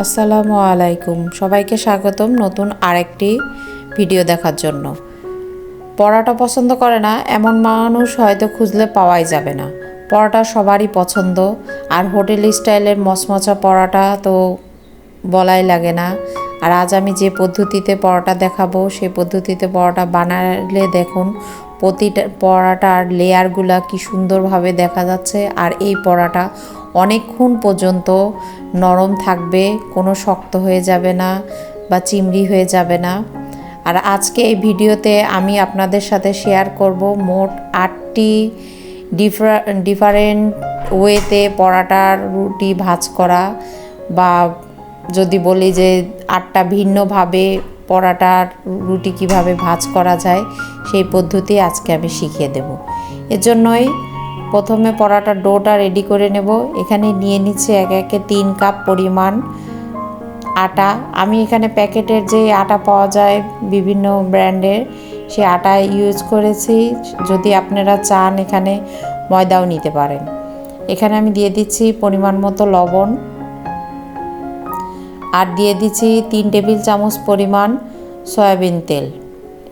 আসসালামু আলাইকুম, সবাইকে স্বাগতম নতুন আরেকটি ভিডিও দেখার জন্য। পরোটা পছন্দ করে না এমন মানুষ হয়তো খুঁজলে পাওয়াই যাবে না। পরোটা সবারই পছন্দ, আর হোটেল স্টাইলের মচমচা পরোটা তো বলাই লাগে না। আর আজ আমি যে পদ্ধতিতে পরোটা দেখাবো সেই পদ্ধতিতে পরোটা বানালে দেখুন প্রতিটা পরোটার লেয়ারগুলা কি সুন্দরভাবে দেখা যাচ্ছে। আর এই পরোটা অনেকক্ষণ পর্যন্ত নরম থাকবে, কোনো শক্ত হয়ে যাবে না বা চিমড়ি হয়ে যাবে না। আর আজকে এই ভিডিওতে আমি আপনাদের সাথে শেয়ার করব মোট 8টি ডিফারেন্ট ওয়েতে পরোটার রুটি ভাজ করা, বা যদি বলি যে 8টা ভিন্নভাবে পরোটার রুটি কিভাবে ভাজ করা যায় সেই পদ্ধতি আজকে আমি শিখিয়ে দেব। এজন্যই প্রথমে পরোটার ডোটা রেডি করে নেব। এখানে নিয়ে নিচ্ছে একে 3 কাপ পরিমাণ আটা। আমি এখানে প্যাকেটের যে আটা পাওয়া যায় বিভিন্ন ব্র্যান্ডের সেই আটা ইউজ করেছি। যদি আপনারা চান এখানে ময়দাও নিতে পারেন। এখানে আমি দিয়ে দিচ্ছি পরিমাণ মতো লবণ, আর দিয়ে দিচ্ছি 3 টেবিল চামচ পরিমাণ সয়াবিন তেল।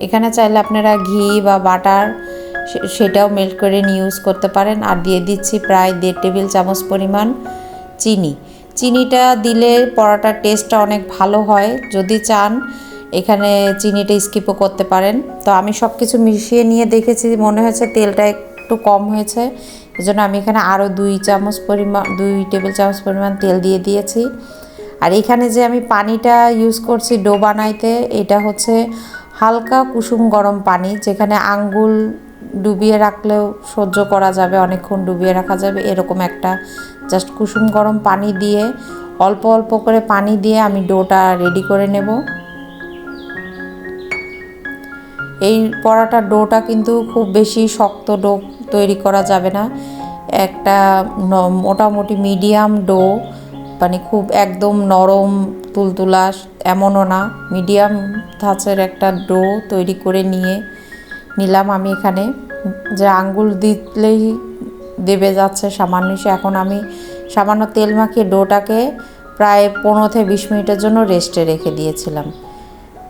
এখানে চাইলে আপনারা ঘি বা বাটার সেটাও মেল্ট করে ইউজ করতে পারেন। আর দিয়ে দিচ্ছি প্রায় 1.5 টেবিল চামচ পরিমাণ চিনি। চিনিটা দিলে পরোটার টেস্টটা অনেক ভালো হয়। যদি চান এখানে চিনিটা স্কিপও করতে পারেন। তো আমি সব কিছু মিশিয়ে নিয়ে দেখেছি, মনে হয়েছে তেলটা একটু কম হয়েছে, এজন্য আমি এখানে আরও 2 টেবিল চামচ পরিমাণ তেল দিয়ে দিয়েছি। আর এখানে যে আমি পানিটা ইউজ করছি ডো বানাইতে, এটা হচ্ছে হালকা কুসুম গরম পানি, যেখানে আঙ্গুল ডুবিয়ে রাখলেও সহ্য করা যাবে, অনেকক্ষণ ডুবিয়ে রাখা যাবে এরকম একটা জাস্ট কুসুম গরম পানি দিয়ে অল্প অল্প করে পানি দিয়ে আমি ডোটা রেডি করে নেব। এই পরোটার ডোটা কিন্তু খুব বেশি শক্ত ডো তৈরি করা যাবে না, একটা মোটামুটি মিডিয়াম ডো, মানে খুব একদম নরম তুলতুলা এমনও না, মিডিয়াম ধাঁচের একটা ডো তৈরি করে নিলাম। আমি এখানে যে আঙ্গুল দিলেই দেবে যাচ্ছে সামান্য, এখন আমি সামান্য তেল মাখিয়ে ডোটাকে প্রায় 15 থেকে 20 মিনিটের জন্য রেস্টে রেখে দিয়েছিলাম।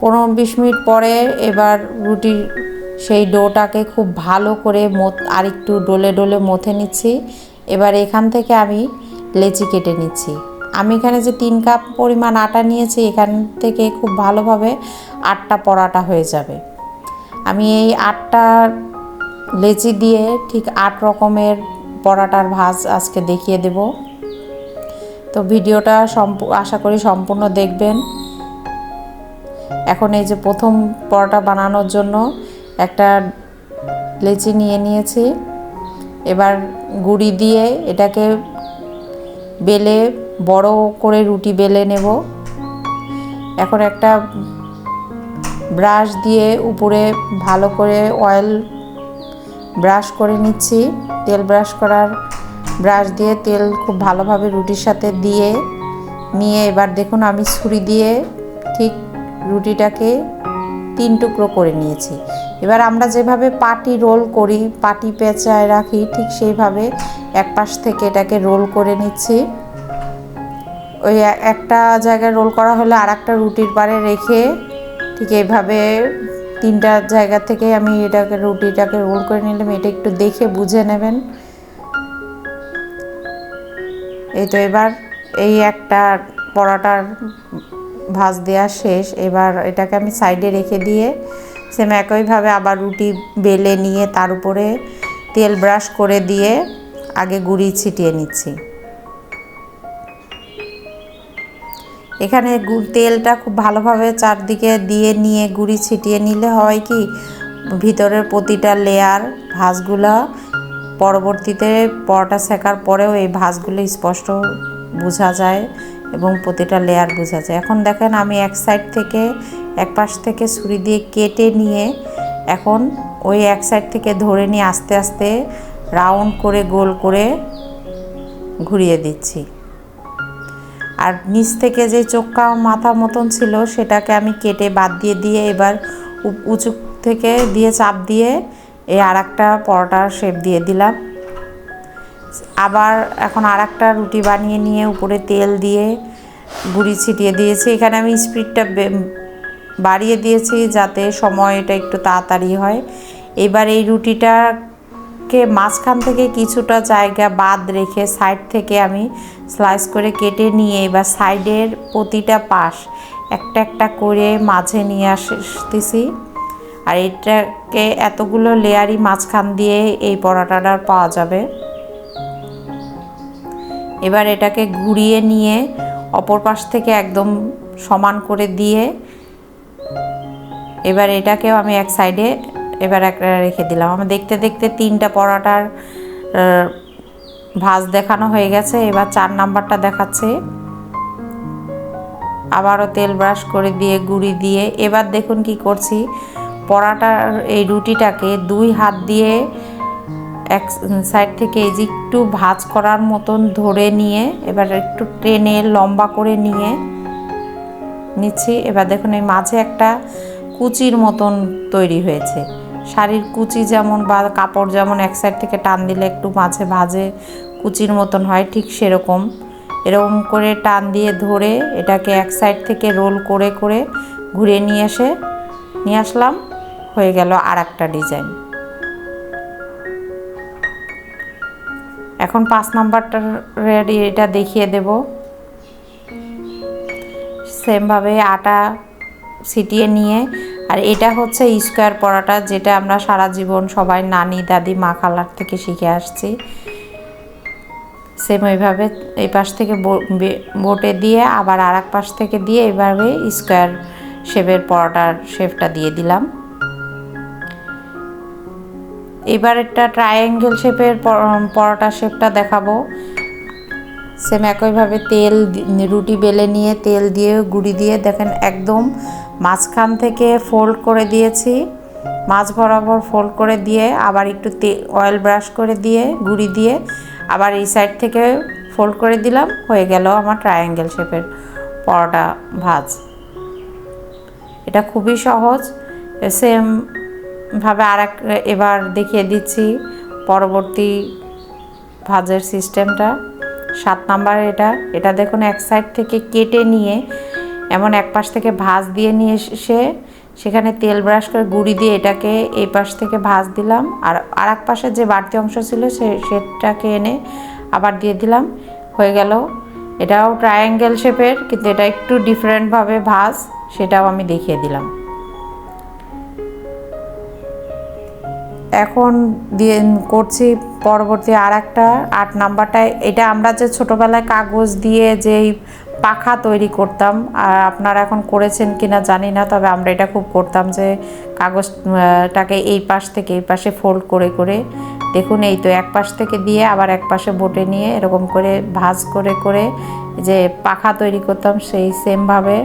15-20 মিনিট পরে এবার রুটির সেই ডোটাকে খুব ভালো করে আরেকটু ডলে ডলে মথে নিচ্ছি। এবার এখান থেকে আমি লেচি কেটে নিচ্ছি। আমি এখানে যে 3 কাপ পরিমাণ আটা নিয়েছি, এখান থেকে খুব ভালোভাবে 8টা পরোটা হয়ে যাবে। আমি এই 8টা লেচি দিয়ে ঠিক 8 রকমের পরোটার ভাজ আজকে দেখিয়ে দেব। তো ভিডিওটা আশা করি সম্পূর্ণ দেখবেন। এখন এই যে প্রথম পরোটা বানানোর জন্য একটা লেচি নিয়েছি। এবার গুঁড়ি দিয়ে এটাকে বেলে বড় করে রুটি বেলে নেব। এখন একটা ব্রাশ দিয়ে উপরে ভালো করে অয়েল ব্রাশ করে নিচ্ছি। তেল ব্রাশ দিয়ে তেল খুব ভালোভাবে রুটির সাথে নিয়ে এবার দেখুন আমি ছুরি দিয়ে ঠিক রুটিটাকে 3 টুকরো করে নিয়েছি। এবার আমরা যেভাবে পাটি রোল করি, পাটি পেঁচায় রাখি, ঠিক সেইভাবে এক পাশ থেকে এটাকে রোল করে নিচ্ছি। ওই একটা জায়গায় রোল করা হলে আর একটা রুটির পারে রেখে ঠিক এইভাবে 3টা জায়গা থেকে আমি রুটিটাকে রোল করে নিলাম। এটা একটু দেখে বুঝে নেবেন। এই তো এবার এই একটা পরোটার ভাজ দেওয়া শেষ। এবার এটাকে আমি সাইডে রেখে দিয়ে সেম একইভাবে আবার রুটি বেলে নিয়ে তার উপরে তেল ব্রাশ করে দিয়ে আগে গুঁড়ি ছিটিয়ে নিচ্ছি। এখানে তেলটা খুব ভালোভাবে চারদিকে নিয়ে গুঁড়ি ছিটিয়ে নিলে হয় কি, ভিতরের প্রতিটা লেয়ার ভাঁজগুলো পরবর্তীতে পরোটা সেকার পরেও এই ভাঁজগুলো স্পষ্ট বোঝা যায় এবং প্রতিটা লেয়ার বোঝা যায়। এখন দেখেন আমি এক পাশ থেকে ছুরি দিয়ে কেটে নিয়ে এখন ওই এক সাইড থেকে ধরে নিয়ে আস্তে আস্তে রাউন্ড করে গোল করে ঘুরিয়ে দিচ্ছি। আর নিচ থেকে যে চোক্কা মাথা মতন ছিল সেটাকে আমি কেটে বাদ দিয়ে এবার উঁচু থেকে দিয়ে চাপ দিয়ে এই আরেকটা পরোটার শেপ দিয়ে দিলাম। আবার এখন আরেকটা রুটি বানিয়ে নিয়ে উপরে তেল দিয়ে গুঁড়ি ছিটিয়ে দিয়েছি। এখানে আমি স্পিডটা বাড়িয়ে দিয়েছি যাতে সময়টা একটু তাড়াতাড়ি হয়। এবার এই রুটিটাকে মাঝখান থেকে কিছুটা জায়গা বাদ রেখে সাইড থেকে আমি স্লাইস করে কেটে নিয়ে এবার সাইডের প্রতিটা পাশ একটা একটা করে মাঝে নিয়ে আসতেছি। আর এটাকে এতগুলো লেয়ারই মাঝখান দিয়ে এই পরোটাটা পাওয়া যাবে। এবার এটাকে ঘুরিয়ে নিয়ে অপর পাশ থেকে একদম সমান করে দিয়ে এবার এটাকেও আমি এক সাইডে এবার একটা রেখে দিলাম। আমি দেখতে দেখতে 3টা পরোটার ভাঁজ দেখানো হয়ে গেছে। এবার 4 নাম্বারটা দেখাচ্ছে। আবারও তেল ব্রাশ করে দিয়ে গুঁড়ি দিয়ে এবার দেখুন কি করছি, পরোটার এই রুটিটাকে 2 হাত দিয়ে এক সাইড থেকে এই যে একটু ভাঁজ করার মতন ধরে নিয়ে এবার একটু টেনে লম্বা করে নিয়ে নিচ্ছি। এবার দেখুন এই মাঝে একটা কুচির মতন তৈরি হয়েছে। শাড়ির কুচি যেমন বা কাপড় যেমন এক সাইড থেকে টান দিলে একটু মাঝে ভাঁজে কুচির মতন হয়, ঠিক সেরকম এরকম করে টান দিয়ে ধরে এটাকে এক সাইড থেকে রোল করে করে ঘুরিয়ে নিয়ে আসলাম। হয়ে গেল আর একটা ডিজাইন। এখন 5 নাম্বারটা রেডি, এটা দেখিয়ে দেব। সেমভাবে আটা ছিটিয়ে নিয়ে, আর এটা হচ্ছে স্কোয়ার পরোটা যেটা আমরা সারা জীবন সবাই নানি দাদি মা খালার থেকে শিখে আসছি। সেম ওইভাবে এই পাশ থেকে বোটে দিয়ে আবার আর এক পাশ থেকে দিয়ে এইভাবে স্কোয়ার শেপের পরোটার শেপটা দিয়ে দিলাম। এবার একটা ট্রায়াঙ্গেল শেপের পরোটা শেপটা দেখাবো। সেম একইভাবে তেল রুটি বেলে নিয়ে তেল দিয়ে গুঁড়ি দিয়ে দেখেন একদম মাঝখান থেকে ফোল্ড করে দিয়েছি, মাঝ বরাবর ফোল্ড করে দিয়ে আবার একটু অয়েল ব্রাশ করে দিয়ে গুঁড়ি দিয়ে আবার এই সাইড থেকে ফোল্ড করে দিলাম। হয়ে গেল আমার ট্রায়াঙ্গেল শেপের পরোটা ভাজ। এটা খুবই সহজ। সেম ভাবে এবার দেখিয়ে দিচ্ছি পরবর্তী ভাজের সিস্টেমটা। 7 নাম্বারে এটা দেখুন এক সাইড থেকে কেটে নিয়ে এমন এক পাশ থেকে ভাঁজ দিয়ে নিয়ে সেখানে তেল ব্রাশ করে গুঁড়ি দিয়ে এটাকে এই পাশ থেকে ভাঁজ দিলাম, আর এক পাশে যে বাড়তি অংশ ছিল সেটাকে এনে আবার দিয়ে দিলাম। হয়ে গেল। এটাও ট্রায়াঙ্গেল শেপের, কিন্তু এটা একটু ডিফারেন্টভাবে ভাঁজ, সেটাও আমি দেখিয়ে দিলাম। এখন দিয়ে করছি পরবর্তী আর একটা 8 নাম্বারটায়। এটা আমরা যে ছোটোবেলায় কাগজ দিয়ে যেই পাখা তৈরি করতাম, আর আপনারা এখন করেছেন কিনা জানি না, তবে আমরা এটা খুব করতাম যে কাগজটাকে এই পাশ থেকে এই পাশে ফোল্ড করে করে দেখুন এই তো এক পাশ থেকে দিয়ে আবার এক পাশে বোটে নিয়ে এরকম করে ভাঁজ করে করে যে পাখা তৈরি করতাম, সেই সেমভাবে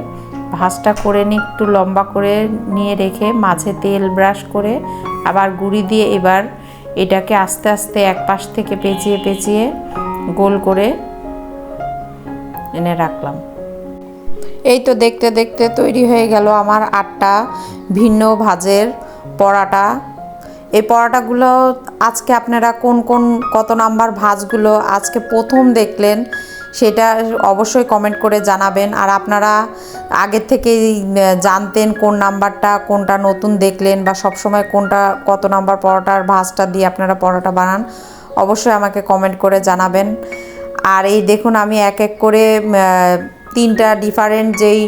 ভাঁজটা করে নিয়ে একটু লম্বা করে নিয়ে রেখে মাঝে তেল ব্রাশ করে আবার গুঁড়ি দিয়ে এবার এটাকে আস্তে আস্তে এক পাশ থেকে পেঁচিয়ে পেঁচিয়ে গোল করে এনে রাখলাম। এই তো দেখতে দেখতে তৈরি হয়ে গেল আমার 8টা ভিন্ন ভাজের পরোটা। এই পরোটাগুলো আজকে আপনারা কত নাম্বার ভাজগুলো আজকে প্রথম দেখলেন সেটা অবশ্যই কমেন্ট করে জানাবেন। আর আপনারা আগের থেকেই জানতেন কোন নাম্বারটা, কোনটা নতুন দেখলেন, বা সবসময় কোনটা কত নাম্বার পরোটার ভাজটা দিয়ে আপনারা পরোটা বানান, অবশ্যই আমাকে কমেন্ট করে জানাবেন। আর এই দেখুন আমি এক এক করে 3টা ডিফারেন্ট যেই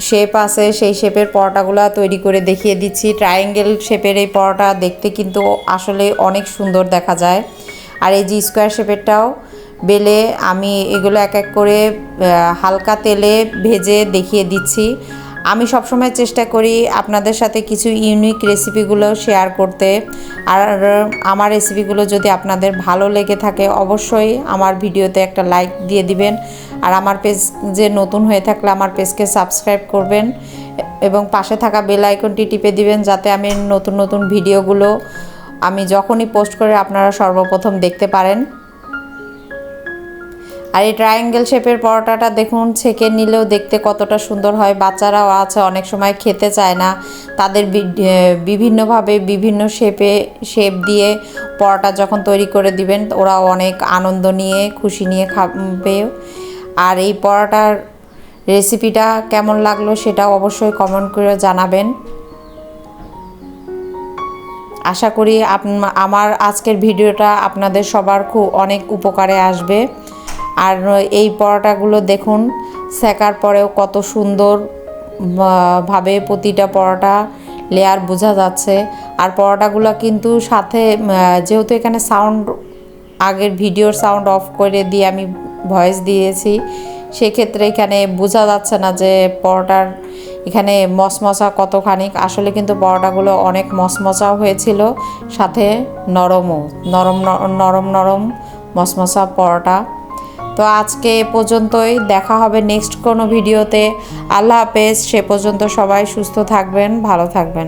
শেপ আছে সেই শেপের পরোটাগুলো তৈরি করে দেখিয়ে দিচ্ছি। ট্রায়াঙ্গেল শেপের এই পরোটা দেখতে কিন্তু আসলে অনেক সুন্দর দেখা যায়। আর এই যে স্কোয়ার শেপেরটাও বেলে আমি এগুলো এক এক করে হালকা তেলে ভেজে দেখিয়ে দিচ্ছি। আমি সবসময় চেষ্টা করি আপনাদের সাথে কিছু ইউনিক রেসিপিগুলো শেয়ার করতে। আর আমার রেসিপিগুলো যদি আপনাদের ভালো লেগে থাকে অবশ্যই আমার ভিডিওতে একটা লাইক দিয়ে দিবেন। আর আমার পেজ যে নতুন হয়ে থাকলে আমার পেজকে সাবস্ক্রাইব করবেন এবং পাশে থাকা বেল আইকনটি টিপে দিবেন, যাতে আমি নতুন নতুন ভিডিওগুলো আমি যখনই পোস্ট করে আপনারা সর্বপ্রথম দেখতে পারেন। আর এই ট্রায়াঙ্গেল শেপের পরোটাটা দেখুন ছেঁকে নিলেও দেখতে কতটা সুন্দর হয়। বাচ্চারাও আছে অনেক সময় খেতে চায় না, তাদের বিভিন্নভাবে বিভিন্ন শেপ দিয়ে পরোটা যখন তৈরি করে দিবেন ওরা অনেক আনন্দ নিয়ে খুশি নিয়ে খাবে। আর এই পরোটার রেসিপিটা কেমন লাগলো সেটাও অবশ্যই কমেন্ট করে জানাবেন। আশা করি আমার আজকের ভিডিওটা আপনাদের সবার খুব অনেক উপকারে আসবে। আর এই পরোটাগুলো দেখুন সেকার পরেও কত সুন্দর ভাবে প্রতিটা পরোটা লেয়ার বোঝা যাচ্ছে। আর পরোটাগুলো কিন্তু সাথে যেহেতু এখানে সাউন্ড আগের ভিডিওর সাউন্ড অফ করে দিয়ে আমি ভয়েস দিয়েছি, সেক্ষেত্রে এখানে বোঝা যাচ্ছে না যে পরোটার এখানে মশমশা কতখানি। আসলে কিন্তু পরোটাগুলো অনেক মশমশাও হয়েছিল, সাথে নরমও, নরম নরম নরম মশমশা পরোটা। তো আজকে এ পর্যন্তই, দেখা হবে নেক্সট কোনো ভিডিওতে। আল্লাহ হাফেজ। সে পর্যন্ত সবাই সুস্থ থাকবেন, ভালো থাকবেন।